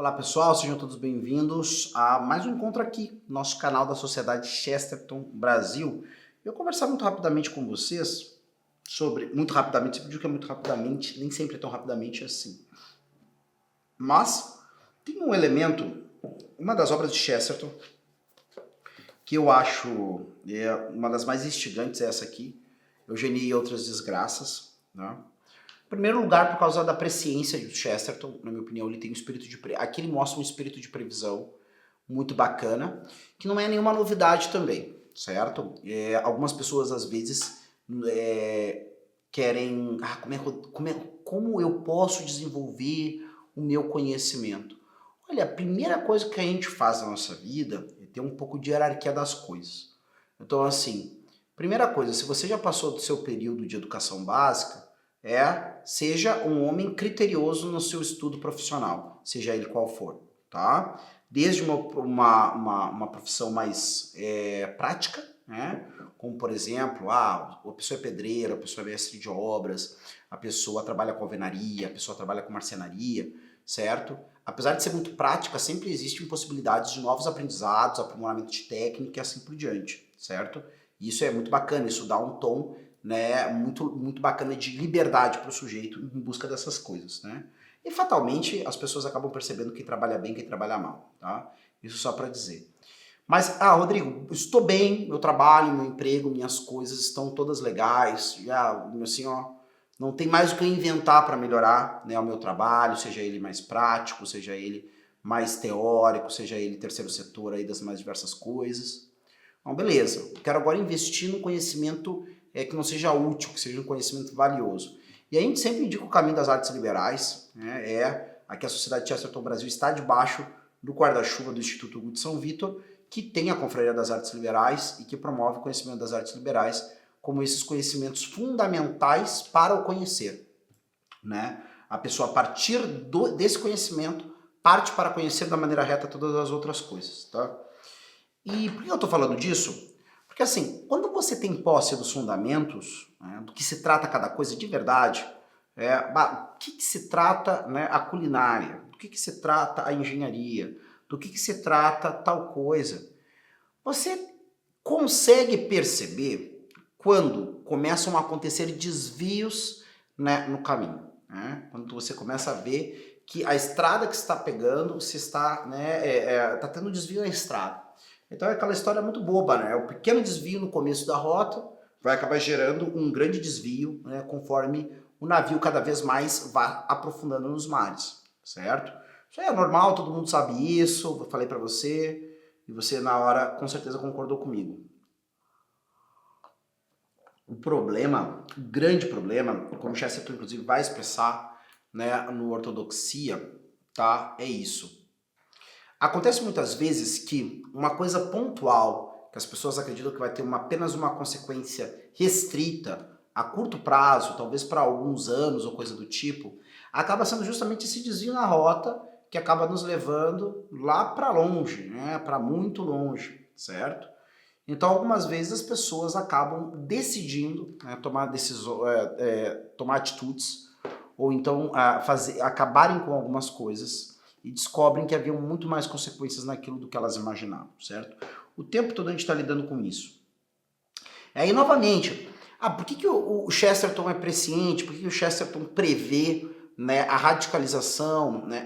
Olá pessoal, sejam todos bem-vindos a mais um encontro aqui no nosso canal da Sociedade Chesterton Brasil. Eu vou conversar muito rapidamente com vocês sobre, muito rapidamente, sempre digo que é muito rapidamente, nem sempre é tão rapidamente assim. Mas tem um elemento, uma das obras de Chesterton, que eu acho uma das mais instigantes, é essa aqui, Eugenia e Outras Desgraças, né? Em primeiro lugar, por causa da presciência de Chesterton, na minha opinião, ele tem um espírito de... Aqui ele mostra um espírito de previsão muito bacana, que não é nenhuma novidade também, certo? Algumas pessoas, às vezes, querem... como eu posso desenvolver o meu conhecimento? Olha, a primeira coisa que a gente faz na nossa vida é ter um pouco de hierarquia das coisas. Então, assim, primeira coisa, se você já passou do seu período de educação básica, seja um homem criterioso no seu estudo profissional, seja ele qual for, tá? Desde uma profissão mais prática, né? Como por exemplo, a pessoa é pedreira, a pessoa é mestre de obras, a pessoa trabalha com alvenaria, a pessoa trabalha com marcenaria, certo? Apesar de ser muito prática, sempre existem possibilidades de novos aprendizados, aprimoramento de técnica e assim por diante, certo? E isso é muito bacana, isso dá um tom, né, muito bacana de liberdade para o sujeito em busca dessas coisas, né? E fatalmente as pessoas acabam percebendo quem trabalha bem e quem trabalha mal, tá? Isso só para dizer. Mas, Rodrigo, estou bem, meu trabalho, meu emprego, minhas coisas estão todas legais, já, assim, ó, não tem mais o que eu inventar para melhorar, né, o meu trabalho, seja ele mais prático, seja ele mais teórico, seja ele terceiro setor aí das mais diversas coisas. Então, beleza, quero agora investir no conhecimento que não seja útil, que seja um conhecimento valioso. E a gente sempre indica o caminho das artes liberais, né? Aqui a Sociedade Chesterton Brasil está debaixo do guarda-chuva do Instituto Hugo de São Vitor, que tem a Confraria das Artes Liberais e que promove o conhecimento das artes liberais como esses conhecimentos fundamentais para o conhecer, né? A pessoa, a partir desse conhecimento, parte para conhecer da maneira reta todas as outras coisas, tá? E por que eu estou falando disso? Porque assim, quando você tem posse dos fundamentos, né, do que se trata cada coisa de verdade, do que se trata, né, a culinária, do que se trata a engenharia, do que se trata tal coisa, você consegue perceber quando começam a acontecer desvios, né, no caminho, né? Quando você começa a ver que a estrada que você está pegando, se está, né, tá tendo desvio na estrada. Então é aquela história muito boba, né? O pequeno desvio no começo da rota vai acabar gerando um grande desvio, né, conforme o navio cada vez mais vai aprofundando nos mares, certo? Isso aí é normal, todo mundo sabe isso, eu falei para você, e você na hora com certeza concordou comigo. O problema, o grande problema, como Chesterton inclusive vai expressar, né, no Ortodoxia, tá? É isso. Acontece muitas vezes que uma coisa pontual, que as pessoas acreditam que vai ter apenas uma consequência restrita, a curto prazo, talvez para alguns anos ou coisa do tipo, acaba sendo justamente esse desvio na rota que acaba nos levando lá para longe, né? Para muito longe, certo? Então, algumas vezes as pessoas acabam decidindo, né, tomar atitudes, ou então acabarem com algumas coisas e descobrem que haviam muito mais consequências naquilo do que elas imaginavam, certo? O tempo todo a gente está lidando com isso. E novamente, por que o Chesterton é presciente? Por que o Chesterton prevê, né, a radicalização, né,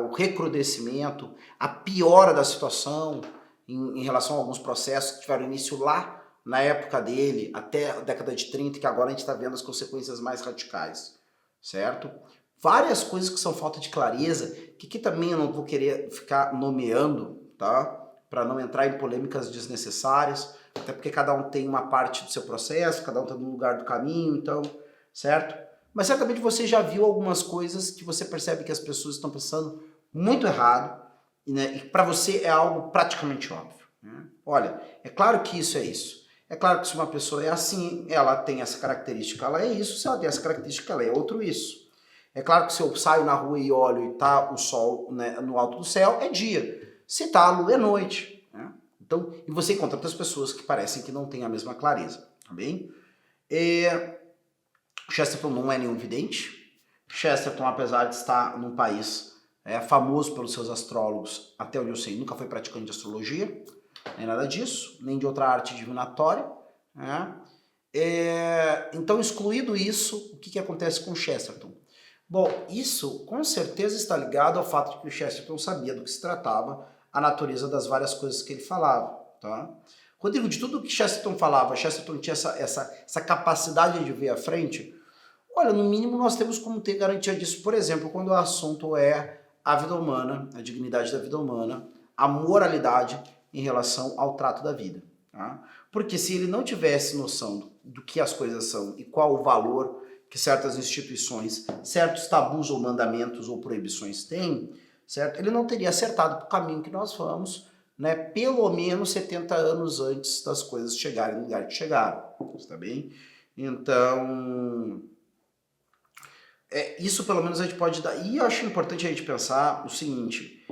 o recrudescimento, a piora da situação em relação a alguns processos que tiveram início lá na época dele, até a década de 30, que agora a gente está vendo as consequências mais radicais, certo? Várias coisas que são falta de clareza, que aqui também eu não vou querer ficar nomeando, tá? Para não entrar em polêmicas desnecessárias, até porque cada um tem uma parte do seu processo, cada um está num lugar do caminho, então, certo? Mas certamente você já viu algumas coisas que você percebe que as pessoas estão pensando muito errado, né? E para você é algo praticamente óbvio, né? Olha, é claro que isso é isso. É claro que se uma pessoa é assim, ela tem essa característica, ela é isso. Se ela tem essa característica, ela é outro isso. É claro que se eu saio na rua e olho e tá o sol, né, no alto do céu, é dia. Se tá a lua, é noite, né? Então, e você encontra outras pessoas que parecem que não têm a mesma clareza, tá bem? Chesterton não é nenhum vidente. Chesterton, apesar de estar num país é famoso pelos seus astrólogos, até onde eu sei, nunca foi praticante de astrologia, nem nada disso, nem de outra arte divinatória, né? Então, excluído isso, o que acontece com Chesterton? Bom, isso com certeza está ligado ao fato de que o Chesterton sabia do que se tratava, a natureza das várias coisas que ele falava, tá? Rodrigo, de tudo que Chesterton falava, Chesterton tinha essa capacidade de ver à frente? Olha, no mínimo nós temos como ter garantia disso, por exemplo, quando o assunto é a vida humana, a dignidade da vida humana, a moralidade em relação ao trato da vida. Tá? Porque se ele não tivesse noção do que as coisas são e qual o valor que certas instituições, certos tabus ou mandamentos ou proibições têm, certo? Ele não teria acertado para o caminho que nós vamos, né, pelo menos 70 anos antes das coisas chegarem no lugar que chegaram, está bem? Então, isso pelo menos a gente pode dar. E eu acho importante a gente pensar o seguinte,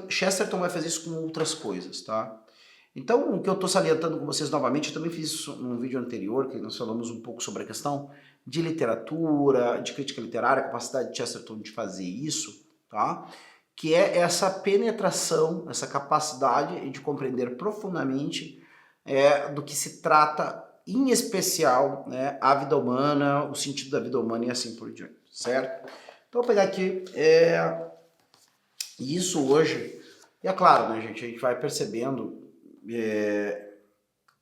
Chesterton vai fazer isso com outras coisas, tá? Então, o que eu estou salientando com vocês novamente, eu também fiz isso num vídeo anterior, que nós falamos um pouco sobre a questão de literatura, de crítica literária, a capacidade de Chesterton de fazer isso, tá? Que é essa penetração, essa capacidade de compreender profundamente do que se trata, em especial, né, a vida humana, o sentido da vida humana e assim por diante, certo? Então, vou pegar aqui isso hoje, e é claro, né, gente, a gente vai percebendo,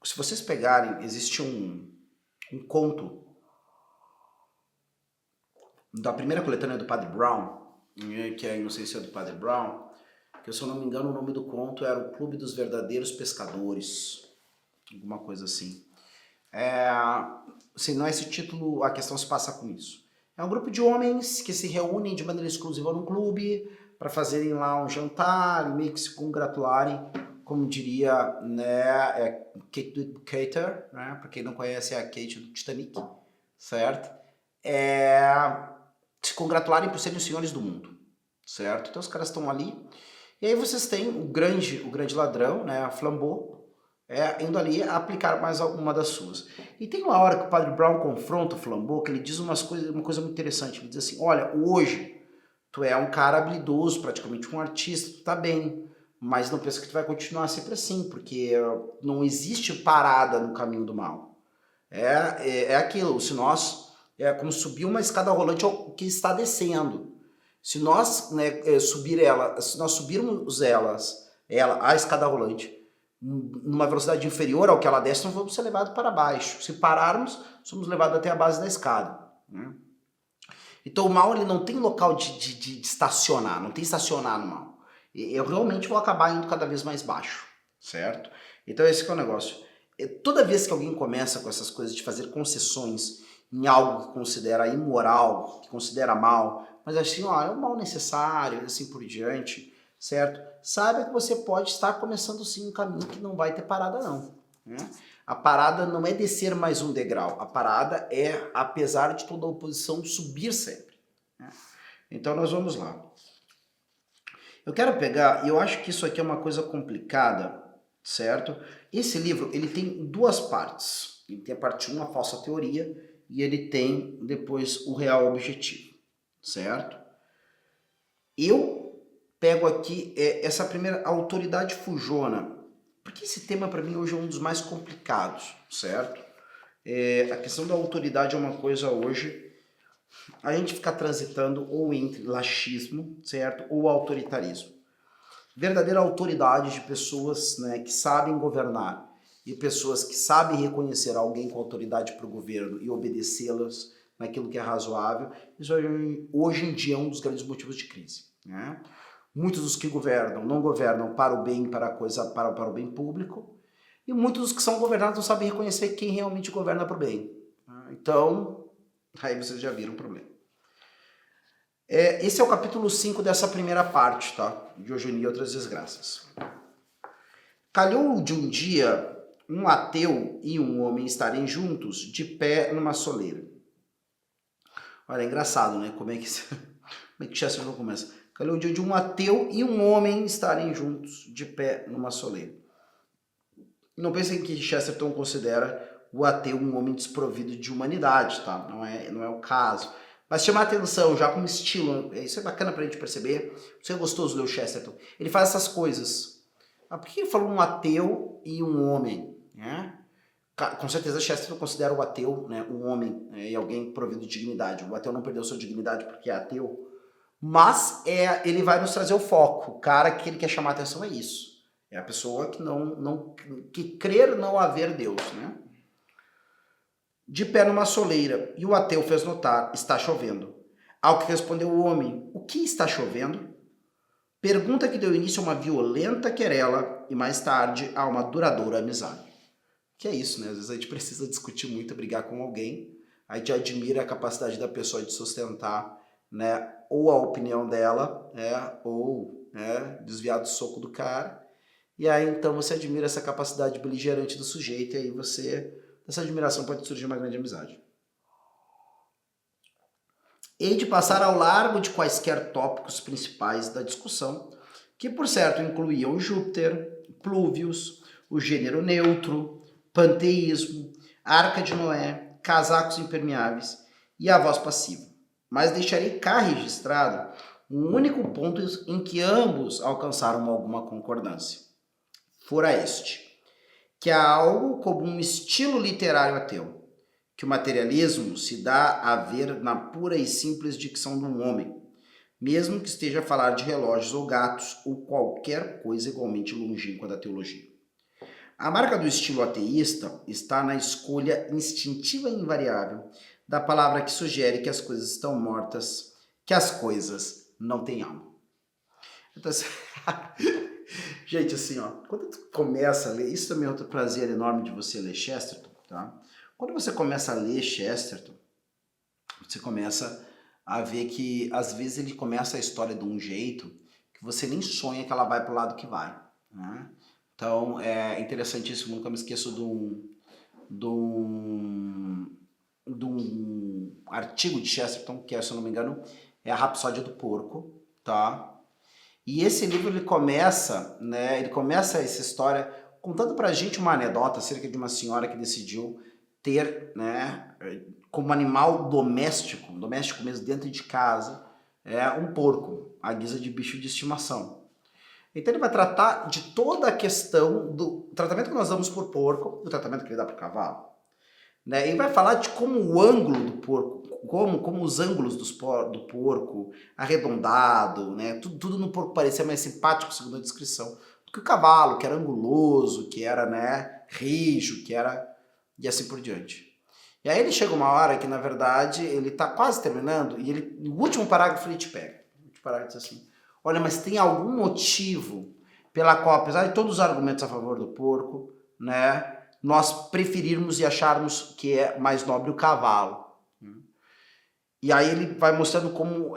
se vocês pegarem, existe um conto da primeira coletânea do Padre Brown, que é a Inocência do Padre Brown, que, se eu não me engano, o nome do conto era O Clube dos Verdadeiros Pescadores, alguma coisa assim. Assim, não é esse título, a questão se passa com isso. É um grupo de homens que se reúnem de maneira exclusiva num clube para fazerem lá um jantar e meio que se congratularem, como diria, né, Kate Cater, né, para quem não conhece, é a Kate do Titanic, certo? Se congratularem por serem os senhores do mundo, certo? Então os caras estão ali, e aí vocês têm o grande ladrão, né, a Flambeau, indo ali a aplicar mais alguma das suas. E tem uma hora que o Padre Brown confronta o Flambeau, que ele diz uma coisa muito interessante, ele diz assim, olha, hoje tu é um cara habilidoso, praticamente um artista, tu tá bem, mas não pensa que tu vai continuar sempre assim, porque não existe parada no caminho do mal. É aquilo, se nós... É como subir uma escada rolante que está descendo. Se nós, né, se nós subirmos a escada rolante, numa velocidade inferior ao que ela desce, nós vamos ser levados para baixo. Se pararmos, somos levados até a base da escada. Né? Então o mal, ele não tem local de estacionar, não tem estacionar no mal. Eu realmente vou acabar indo cada vez mais baixo, certo? Então esse que é o negócio. Toda vez que alguém começa com essas coisas de fazer concessões em algo que considera imoral, que considera mal, mas assim, ó, é um mal necessário, assim por diante, certo? Saiba que você pode estar começando sim um caminho que não vai ter parada não. Né? A parada não é descer mais um degrau, a parada é, apesar de toda a oposição, subir sempre. Né? Então nós vamos lá. Eu quero pegar, e eu acho que isso aqui é uma coisa complicada, certo? Esse livro, ele tem duas partes. Ele tem a parte 1, a falsa teoria, e ele tem depois o real objetivo, certo? Eu pego aqui essa primeira, autoridade fujona, porque esse tema para mim hoje é um dos mais complicados, certo? A questão da autoridade é uma coisa hoje, a gente fica transitando ou entre laxismo, certo? Ou autoritarismo. Verdadeira autoridade de pessoas, né, que sabem governar, e pessoas que sabem reconhecer alguém com autoridade para o governo e obedecê-las naquilo que é razoável, isso hoje em dia é um dos grandes motivos de crise. Né? Muitos dos que governam não governam para o bem, para o bem público, e muitos dos que são governados não sabem reconhecer quem realmente governa para o bem. Então, aí vocês já viram o problema. Esse é o capítulo 5 dessa primeira parte, tá? De Eugenia e Outras Desgraças. Calhou de um dia um ateu e um homem estarem juntos de pé numa soleira. Olha, é engraçado, né? Como é que Chesterton começa? Calhou o dia de um ateu e um homem estarem juntos de pé numa soleira. Não pensem que Chesterton considera o ateu um homem desprovido de humanidade, tá? Não é o caso. Mas chamar atenção já como estilo, isso é bacana pra gente perceber. Isso é gostoso ler o Chesterton. Ele faz essas coisas. Mas por que ele falou um ateu e um homem? Né? Com certeza Chesterton considera o ateu, né, um homem, e alguém provido de dignidade. O ateu não perdeu sua dignidade porque é ateu. Mas ele vai nos trazer o foco. O cara que ele quer chamar a atenção é isso. É a pessoa que crer não haver Deus, né? De pé numa soleira, e o ateu fez notar, está chovendo. Ao que respondeu o homem, o que está chovendo? Pergunta que deu início a uma violenta querela e mais tarde a uma duradoura amizade. Que é isso, né? Às vezes a gente precisa discutir muito, brigar com alguém, a gente admira a capacidade da pessoa de sustentar, né, ou a opinião dela, ou desviar do soco do cara, e aí então você admira essa capacidade beligerante do sujeito, e aí dessa admiração pode surgir uma grande amizade. Hei de passar ao largo de quaisquer tópicos principais da discussão, que por certo incluíam Júpiter, Plúvios, o gênero neutro, panteísmo, Arca de Noé, casacos impermeáveis e a voz passiva. Mas deixarei cá registrado um único ponto em que ambos alcançaram alguma concordância. Fora este, que há algo como um estilo literário ateu, que o materialismo se dá a ver na pura e simples dicção de um homem, mesmo que esteja a falar de relógios ou gatos ou qualquer coisa igualmente longínqua da teologia. A marca do estilo ateísta está na escolha instintiva e invariável da palavra que sugere que as coisas estão mortas, que as coisas não têm alma. Então, assim, gente, assim, ó, quando tu começa a ler, isso também é outro prazer enorme de você ler Chesterton, tá? Quando você começa a ler Chesterton, você começa a ver que às vezes ele começa a história de um jeito que você nem sonha que ela vai para o lado que vai, né? Então é interessantíssimo, nunca me esqueço de um artigo de Chesterton, que é, se eu não me engano, é a Rapsódia do Porco, tá? E esse livro ele começa essa história contando pra gente uma anedota acerca de uma senhora que decidiu ter, né, como animal doméstico mesmo dentro de casa, um porco, à guisa de bicho de estimação. Então ele vai tratar de toda a questão do tratamento que nós damos por porco, do tratamento que ele dá para o cavalo. Né? E vai falar de como o ângulo do porco, como os ângulos do porco, arredondado, né? Tudo no porco parecia mais simpático, segundo a descrição, do que o cavalo, que era anguloso, que era, né, rijo, que era... e assim por diante. E aí ele chega uma hora que, na verdade, ele está quase terminando, e no último parágrafo ele te pega. O último parágrafo diz assim: olha, mas tem algum motivo pela qual, apesar de todos os argumentos a favor do porco, né, nós preferirmos e acharmos que é mais nobre o cavalo. E aí ele vai mostrando como,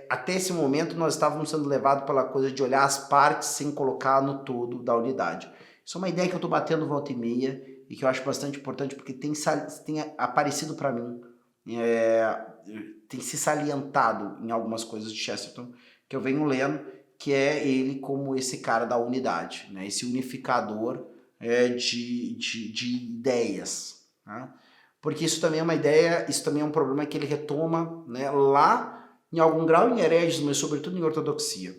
até esse momento, nós estávamos sendo levados pela coisa de olhar as partes sem colocar no todo da unidade. Isso é uma ideia que eu estou batendo volta e meia e que eu acho bastante importante porque tem aparecido para mim, tem se salientado em algumas coisas de Chesterton que eu venho lendo, que é ele como esse cara da unidade, né? Esse unificador de ideias, né? Porque isso também é uma ideia, isso também é um problema que ele retoma, né, lá em algum grau em hereges, mas sobretudo em ortodoxia.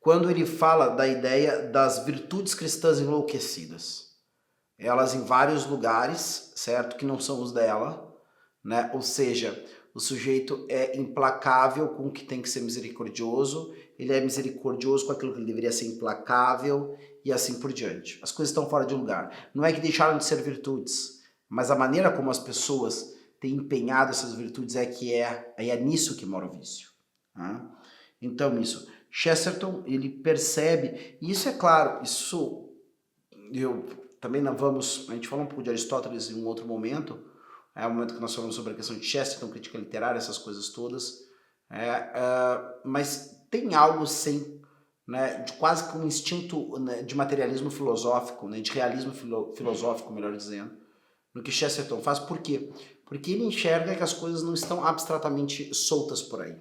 Quando ele fala da ideia das virtudes cristãs enlouquecidas. Elas em vários lugares, certo? Que não são os dela, né? Ou seja, o sujeito é implacável com o que tem que ser misericordioso, ele é misericordioso com aquilo que ele deveria ser implacável e assim por diante. As coisas estão fora de lugar. Não é que deixaram de ser virtudes, mas a maneira como as pessoas têm empenhado essas virtudes é nisso que mora o vício. Né? Então isso, Chesterton, ele percebe, e isso é claro, isso também a gente falou um pouco de Aristóteles em um outro momento, é o momento que nós falamos sobre a questão de Chesterton, crítica literária, essas coisas todas, mas tem algo sim, né, de quase que um instinto, né, de materialismo filosófico, né, de realismo filosófico, melhor dizendo, no que Chesterton faz. Por quê? Porque ele enxerga que as coisas não estão abstratamente soltas por aí.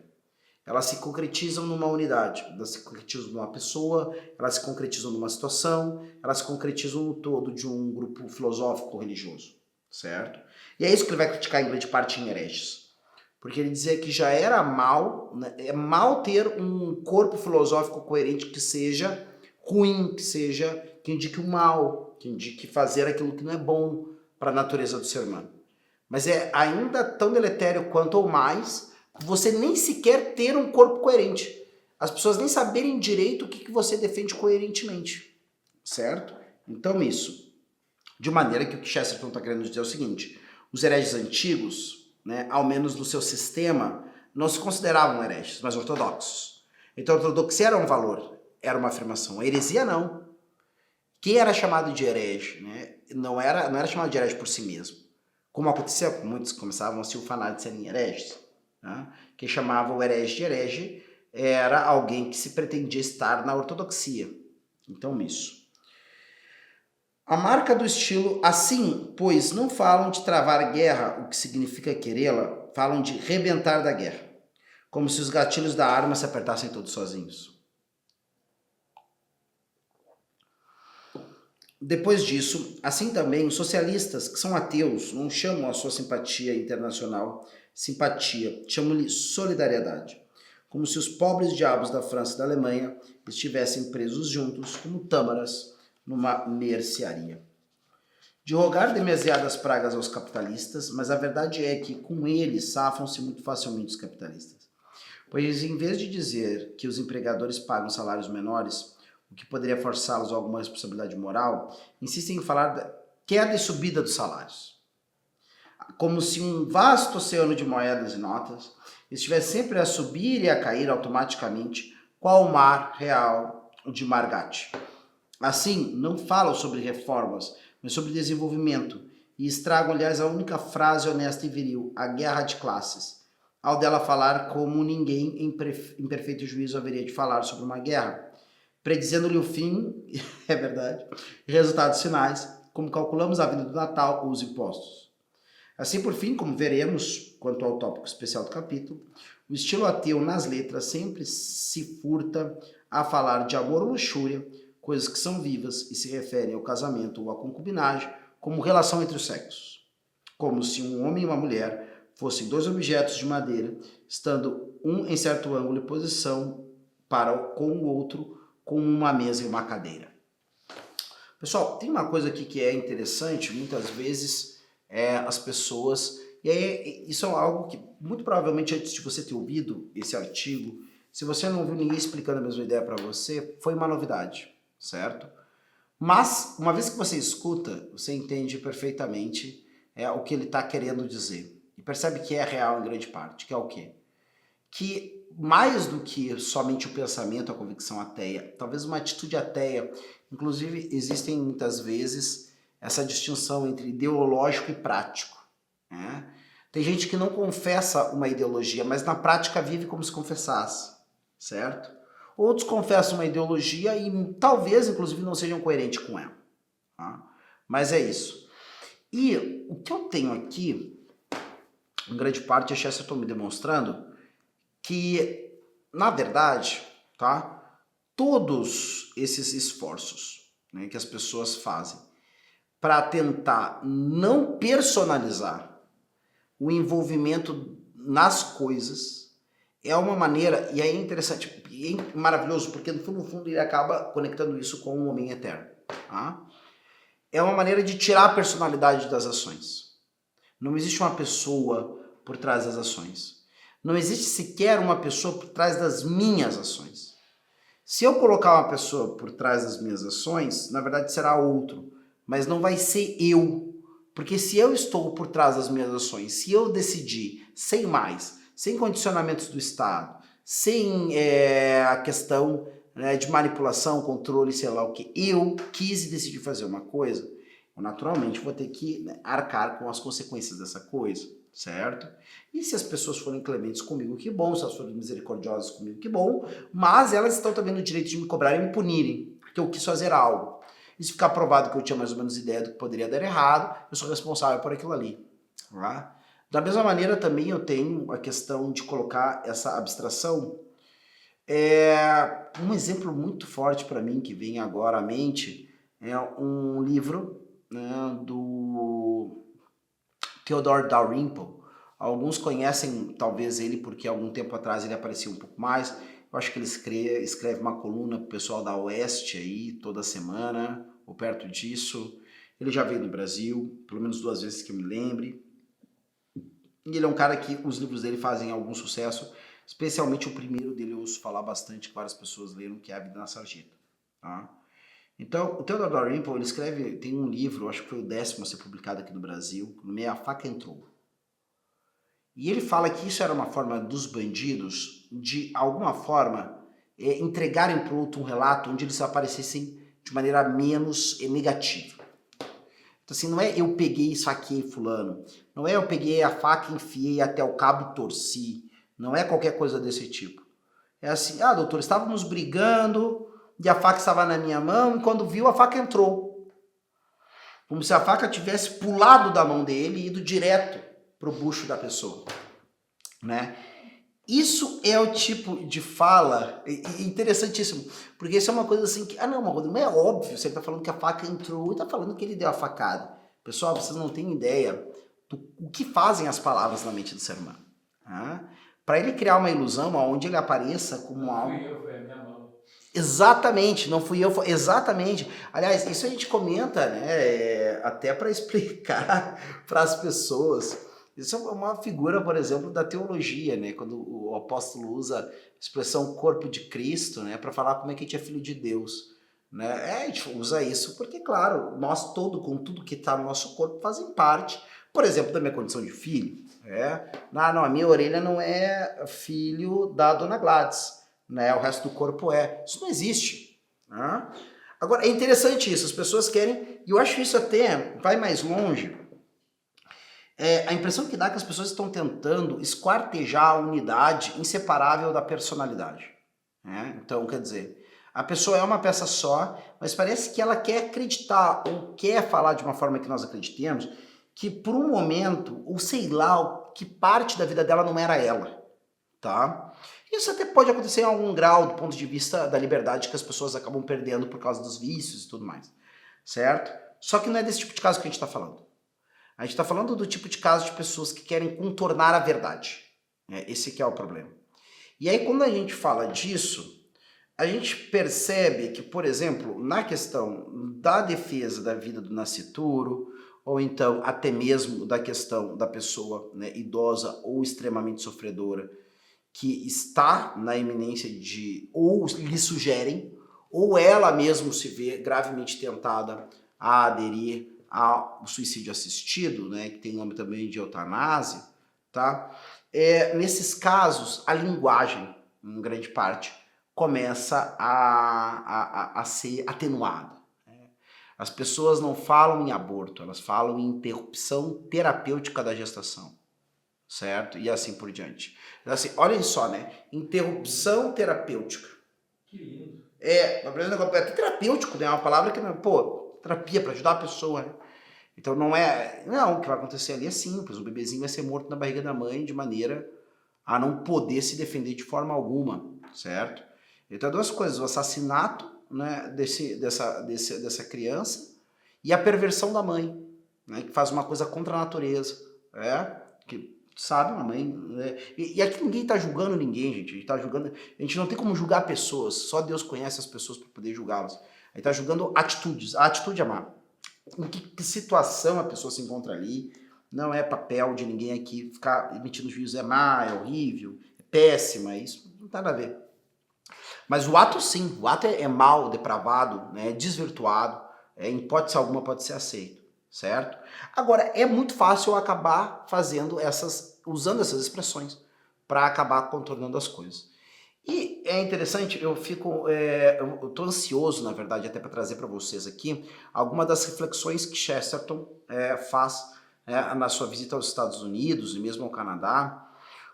Elas se concretizam numa unidade, elas se concretizam numa pessoa, elas se concretizam numa situação, elas se concretizam no todo de um grupo filosófico religioso, certo? E é isso que ele vai criticar em grande parte em hereges. porque ele dizia que já era mal, né, é mal ter um corpo filosófico coerente que seja ruim, que indique o mal, que indique fazer aquilo que não é bom para a natureza do ser humano. Mas é ainda tão deletério quanto ou mais você nem sequer ter um corpo coerente. As pessoas nem saberem direito o que você defende coerentemente, certo? Então isso. De maneira que o que Chesterton está querendo dizer é o seguinte, os hereges antigos, né, ao menos no seu sistema, não se consideravam hereges, mas ortodoxos. Então a ortodoxia era um valor, era uma afirmação. A heresia não. Quem era chamado de herege, né, não era chamado de herege por si mesmo. Como acontecia com muitos que começavam a se ufanar de serem hereges. Né? Quem chamava o herege de herege era alguém que se pretendia estar na ortodoxia. Então isso. A marca do estilo, assim, pois não falam de travar guerra, o que significa querê-la, falam de rebentar da guerra, como se os gatilhos da arma se apertassem todos sozinhos. Depois disso, assim também, os socialistas, que são ateus, não chamam a sua simpatia internacional simpatia, chamam-lhe solidariedade, como se os pobres diabos da França e da Alemanha estivessem presos juntos, como tâmaras, numa mercearia. De rogar demasiadas pragas aos capitalistas, mas a verdade é que com eles safam-se muito facilmente os capitalistas. Pois em vez de dizer que os empregadores pagam salários menores, o que poderia forçá-los a alguma responsabilidade moral, insistem em falar da queda e subida dos salários. Como se um vasto oceano de moedas e notas estivesse sempre a subir e a cair automaticamente, qual o mar real de Margate. Assim, não falam sobre reformas, mas sobre desenvolvimento, e estragam, aliás, a única frase honesta e viril, a guerra de classes, ao dela falar como ninguém em perfeito juízo haveria de falar sobre uma guerra, predizendo-lhe o fim, é verdade, resultados finais, como calculamos a vinda do Natal ou os impostos. Assim, por fim, como veremos, quanto ao tópico especial do capítulo, o estilo ateu nas letras sempre se furta a falar de amor ou luxúria, coisas que são vivas e se referem ao casamento ou à concubinagem como relação entre os sexos. Como se um homem e uma mulher fossem dois objetos de madeira, estando um em certo ângulo e posição com o outro, como uma mesa e uma cadeira. Pessoal, tem uma coisa aqui que é interessante, muitas vezes as pessoas... E aí, isso é algo que, muito provavelmente, antes de você ter ouvido esse artigo, se você não viu ninguém explicando a mesma ideia para você, foi uma novidade, certo? Mas, uma vez que você escuta, você entende perfeitamente o que ele está querendo dizer. E percebe que é real em grande parte, que é o quê? Que mais do que somente o pensamento, a convicção ateia, talvez uma atitude ateia, inclusive existem muitas vezes essa distinção entre ideológico e prático. Né? Tem gente que não confessa uma ideologia, mas na prática vive como se confessasse, certo? Outros confessam uma ideologia e talvez, inclusive, não sejam coerentes com ela. Tá? Mas é isso. E o que eu tenho aqui, em grande parte, a Chesterton me demonstrando que, na verdade, tá, todos esses esforços, né, que as pessoas fazem para tentar não personalizar o envolvimento nas coisas é uma maneira, e aí é interessante, e é maravilhoso, porque no fundo ele acaba conectando isso com o homem eterno. Tá? É uma maneira de tirar a personalidade das ações. Não existe uma pessoa por trás das ações. Não existe sequer uma pessoa por trás das minhas ações. Se eu colocar uma pessoa por trás das minhas ações, na verdade será outro, mas não vai ser eu. Porque se eu estou por trás das minhas ações, se eu decidir, sem mais, sem condicionamentos do Estado, sem a questão, né, de manipulação, controle, sei lá o que, eu quis e decidi fazer uma coisa, eu naturalmente vou ter que, né, arcar com as consequências dessa coisa, certo? E se as pessoas forem clementes comigo, que bom, se elas forem misericordiosas comigo, que bom, mas elas estão também no direito de me cobrarem e me punirem, porque eu quis fazer algo. E se ficar provado que eu tinha mais ou menos ideia do que poderia dar errado, eu sou responsável por aquilo ali. Tá? Da mesma maneira, também eu tenho a questão de colocar essa abstração. Um exemplo muito forte para mim, que vem agora à mente, é um livro, né, do Theodore Dalrymple, Alguns conhecem talvez ele porque algum tempo atrás ele aparecia um pouco mais. Eu acho que ele escreve uma coluna pro pessoal da Oeste aí toda semana, ou perto disso. Ele já veio no Brasil, pelo menos 2 vezes que eu me lembre. E ele é um cara que os livros dele fazem algum sucesso, especialmente o primeiro dele eu ouço falar bastante, que várias pessoas leram, que é A Vida na Sarjeta. Tá? Então, o Theodore Dalrymple, ele escreve, tem um livro, acho que foi o 10º a ser publicado aqui no Brasil, no meio A Faca Entrou. E ele fala que isso era uma forma dos bandidos, de alguma forma, entregarem para o outro um relato onde eles aparecessem de maneira menos negativa. Então assim, não é eu peguei e saquei fulano, não é eu peguei a faca, enfiei até o cabo e torci, não é qualquer coisa desse tipo. É assim, doutor, estávamos brigando e a faca estava na minha mão e quando viu a faca entrou. Como se a faca tivesse pulado da mão dele e ido direto pro bucho da pessoa, né? Isso é o tipo de fala interessantíssimo, porque isso é uma coisa assim que, não é óbvio, você tá falando que a faca entrou e tá falando que ele deu a facada. Pessoal, vocês não têm ideia do que fazem as palavras na mente do ser humano. Tá? Para ele criar uma ilusão onde ele apareça como algo... Não fui eu, foi a minha mão. Exatamente, não fui eu, foi... exatamente. Aliás, isso a gente comenta, né, até para explicar para as pessoas. Isso é uma figura, por exemplo, da teologia, né, quando o apóstolo usa a expressão corpo de Cristo, né, para falar como é que a gente é filho de Deus. Né? A gente usa isso porque, claro, nós todo, com tudo que está no nosso corpo, fazem parte, por exemplo, da minha condição de filho. Não, a minha orelha não é filho da dona Gladys. Né? O resto do corpo é. Isso não existe. Né? Agora, é interessante isso, as pessoas querem, e eu acho isso até vai mais longe, a impressão que dá é que as pessoas estão tentando esquartejar a unidade inseparável da personalidade. Né? Então, quer dizer, a pessoa é uma peça só, mas parece que ela quer acreditar ou quer falar de uma forma que nós acreditemos, que por um momento, ou sei lá, que parte da vida dela não era ela. Tá? Isso até pode acontecer em algum grau do ponto de vista da liberdade que as pessoas acabam perdendo por causa dos vícios e tudo mais, certo? Só que não é desse tipo de caso que a gente está falando. A gente está falando do tipo de caso de pessoas que querem contornar a verdade. Esse que é o problema. E aí quando a gente fala disso, a gente percebe que, por exemplo, na questão da defesa da vida do nascituro, ou então até mesmo da questão da pessoa, né, idosa ou extremamente sofredora, que está na iminência de, ou lhe sugerem, ou ela mesma se vê gravemente tentada a aderir ao suicídio assistido, né, que tem nome também de eutanásia, tá? Nesses casos, a linguagem, em grande parte, começa a ser atenuada. As pessoas não falam em aborto, elas falam em interrupção terapêutica da gestação. Certo? E assim por diante. Então, assim, olhem só, né? Interrupção terapêutica. Que lindo. É até terapêutico, né? É uma palavra que, terapia para ajudar a pessoa, né? Então não, o que vai acontecer ali é simples. O bebezinho vai ser morto na barriga da mãe de maneira a não poder se defender de forma alguma, certo? Então, 2 coisas: o assassinato, né, dessa criança e a perversão da mãe, né, que faz uma coisa contra a natureza, que sabe, uma mãe, né? E aqui ninguém tá julgando ninguém, gente. A gente não tem como julgar pessoas, só Deus conhece as pessoas para poder julgá-las. A gente tá julgando atitudes. A atitude é má. Em que situação a pessoa se encontra ali? Não é papel de ninguém aqui ficar emitindo juízo. É má, é horrível, é péssima, isso não tem nada a ver. Mas o ato sim, o ato é mau, depravado, né, desvirtuado, em hipótese alguma pode ser aceito, certo? Agora, é muito fácil eu acabar usando essas expressões para acabar contornando as coisas. E é interessante, eu tô ansioso, na verdade, até para trazer para vocês aqui algumas das reflexões que Chesterton faz na sua visita aos Estados Unidos e mesmo ao Canadá,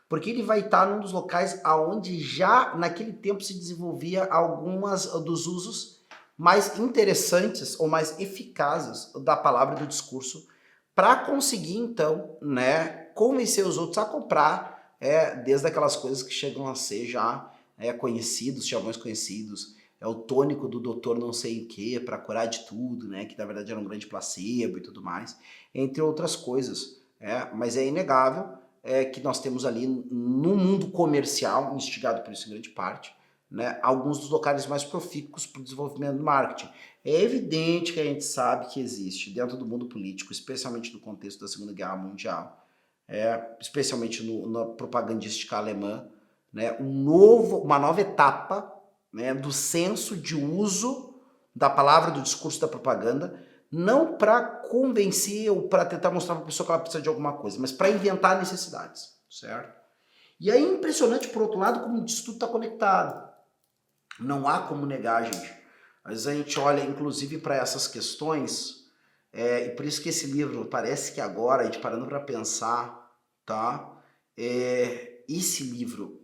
porque ele vai estar num dos locais aonde já naquele tempo se desenvolvia algumas dos usos mais interessantes ou mais eficazes da palavra e do discurso para conseguir então, né, convencer os outros a comprar, desde aquelas coisas que chegam a ser já conhecidos, chavões conhecidos, o tônico do doutor não sei o que para curar de tudo, né, que na verdade era um grande placebo e tudo mais, entre outras coisas, mas é inegável que nós temos ali no mundo comercial, instigado por isso em grande parte, né, alguns dos locais mais profícuos para o desenvolvimento do marketing. É evidente que a gente sabe que existe dentro do mundo político, especialmente no contexto da Segunda Guerra Mundial, especialmente na propagandística alemã, né, uma nova etapa, né, do senso de uso da palavra, do discurso, da propaganda, não para convencer ou para tentar mostrar para a pessoa que ela precisa de alguma coisa, mas para inventar necessidades, certo? E aí é impressionante, por outro lado, como isso tudo está conectado. Não há como negar, gente. Às vezes a gente olha, inclusive, para essas questões, e por isso que esse livro, parece que agora, a gente parando para pensar, tá? Esse livro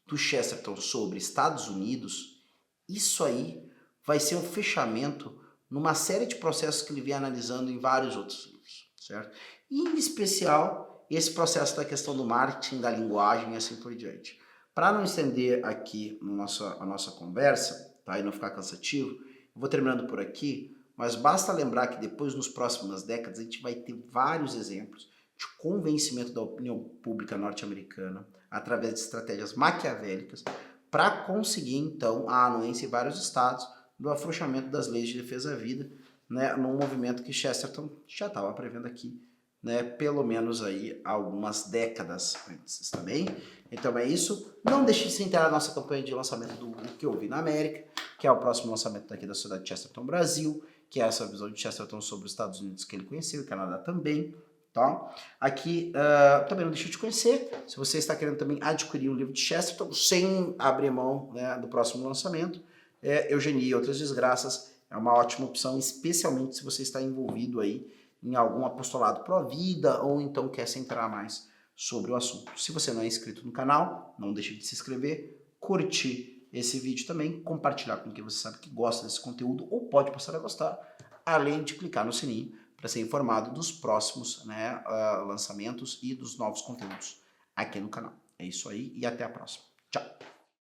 do Chesterton sobre Estados Unidos, isso aí vai ser um fechamento numa série de processos que ele vem analisando em vários outros livros, certo? E, em especial, esse processo da questão do marketing, da linguagem e assim por diante. Para não estender aqui a nossa conversa, tá, e não ficar cansativo, eu vou terminando por aqui, mas basta lembrar que depois, nos próximas décadas, a gente vai ter vários exemplos de convencimento da opinião pública norte-americana através de estratégias maquiavélicas para conseguir, então, a anuência em vários estados do afrouxamento das leis de defesa da vida, né, num movimento que Chesterton já estava prevendo aqui, né, pelo menos aí algumas décadas antes, tá bem? Então é isso. Não deixe de se inteirar na nossa campanha de lançamento do O Que Eu Vi na América, que é o próximo lançamento daqui da Sociedade Chesterton Brasil, que é essa visão de Chesterton sobre os Estados Unidos que ele conheceu, e Canadá também, tá? Aqui, também não deixe de conhecer, se você está querendo também adquirir um livro de Chesterton, sem abrir mão, né, do próximo lançamento, Eugenia e Outras Desgraças, é uma ótima opção, especialmente se você está envolvido aí em algum apostolado pró-vida ou então quer se inteirar mais sobre o assunto. Se você não é inscrito no canal, não deixe de se inscrever, curtir esse vídeo também, compartilhar com quem você sabe que gosta desse conteúdo ou pode passar a gostar, além de clicar no sininho para ser informado dos próximos, né, lançamentos e dos novos conteúdos aqui no canal. É isso aí e até a próxima. Tchau!